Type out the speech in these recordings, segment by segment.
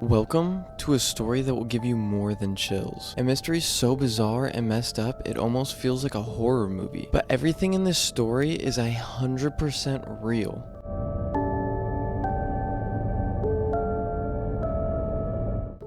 Welcome to a story that will give you more than chills. A mystery so bizarre and messed up it almost feels like a horror movie. But everything in this story is 100% real.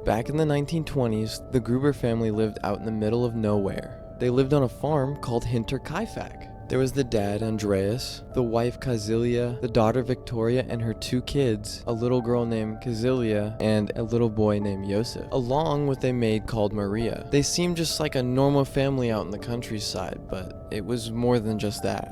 Back in the 1920s, the Gruber family lived out in the middle of nowhere. They lived on a farm called Hinterkaifeck. There was the dad, Andreas, the wife, Kazilia, the daughter, Victoria, and her 2 kids, a little girl named Kazilia, and a little boy named Josef, along with a maid called Maria. They seemed just like a normal family out in the countryside, but it was more than just that.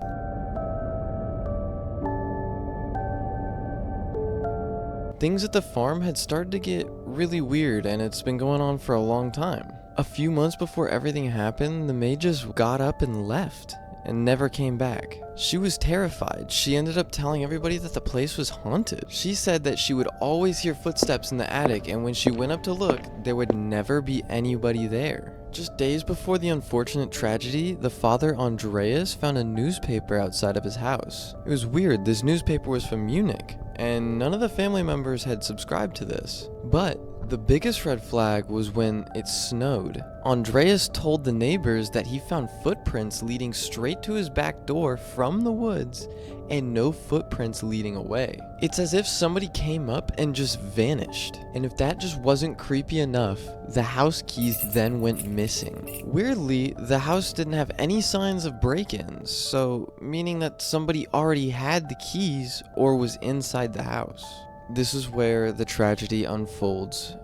Things at the farm had started to get really weird, and it's been going on for a long time. A few months before everything happened, the maid just got up and left and never came back. She was terrified. She ended up telling everybody that the place was haunted. She said that she would always hear footsteps in the attic, and when she went up to look, there would never be anybody there. Just days before the unfortunate tragedy, the father, Andreas, found a newspaper outside of his house. It was weird. This newspaper was from Munich, and none of the family members had subscribed to this. But the biggest red flag was when it snowed. Andreas told the neighbors that he found footprints leading straight to his back door from the woods and no footprints leading away. It's as if somebody came up and just vanished. And if that just wasn't creepy enough, the house keys then went missing. Weirdly, the house didn't have any signs of break-ins, so meaning that somebody already had the keys or was inside the house. This is where the tragedy unfolds.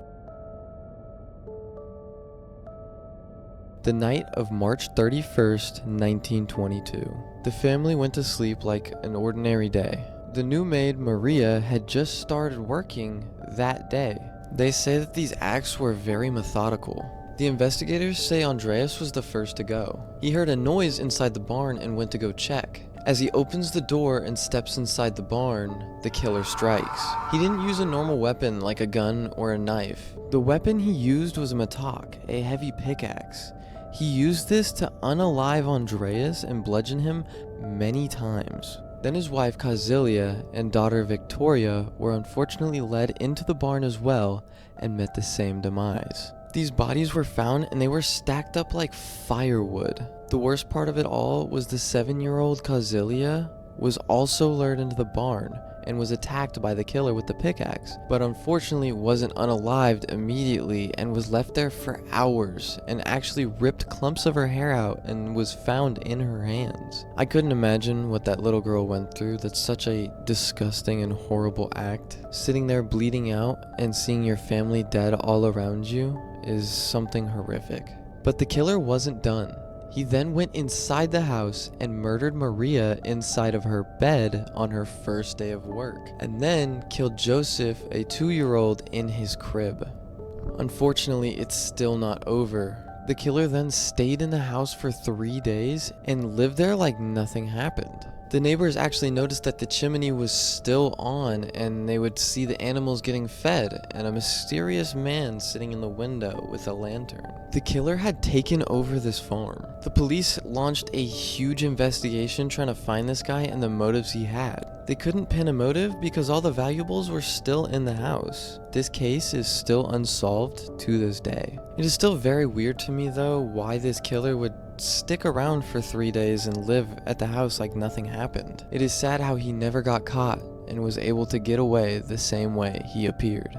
The night of March 31st, 1922. The family went to sleep like an ordinary day. The new maid, Maria, had just started working that day. They say that these acts were very methodical. The investigators say Andreas was the first to go. He heard a noise inside the barn and went to go check. As he opens the door and steps inside the barn, the killer strikes. He didn't use a normal weapon like a gun or a knife. The weapon he used was a mattock, a heavy pickaxe. He used this to unalive Andreas and bludgeon him many times. Then his wife Kazilia and daughter Victoria were unfortunately led into the barn as well and met the same demise. These bodies were found and they were stacked up like firewood. The worst part of it all was the 7-year-old Kazilia was also lured into the barn and was attacked by the killer with the pickaxe, but unfortunately wasn't unalived immediately and was left there for hours and actually ripped clumps of her hair out and was found in her hands. I couldn't imagine what that little girl went through. That's such a disgusting and horrible act. Sitting there bleeding out and seeing your family dead all around you is something horrific. But the killer wasn't done. He then went inside the house and murdered Maria inside of her bed on her first day of work, and then killed Joseph, a 2-year-old, in his crib. Unfortunately, it's still not over. The killer then stayed in the house for 3 days and lived there like nothing happened. The neighbors actually noticed that the chimney was still on and they would see the animals getting fed and a mysterious man sitting in the window with a lantern. The killer had taken over this farm. The police launched a huge investigation trying to find this guy and the motives he had. They couldn't pin a motive because all the valuables were still in the house. This case is still unsolved to this day. It is still very weird to me though why this killer would stick around for 3 days and live at the house like nothing happened. It is sad how he never got caught and was able to get away the same way he appeared.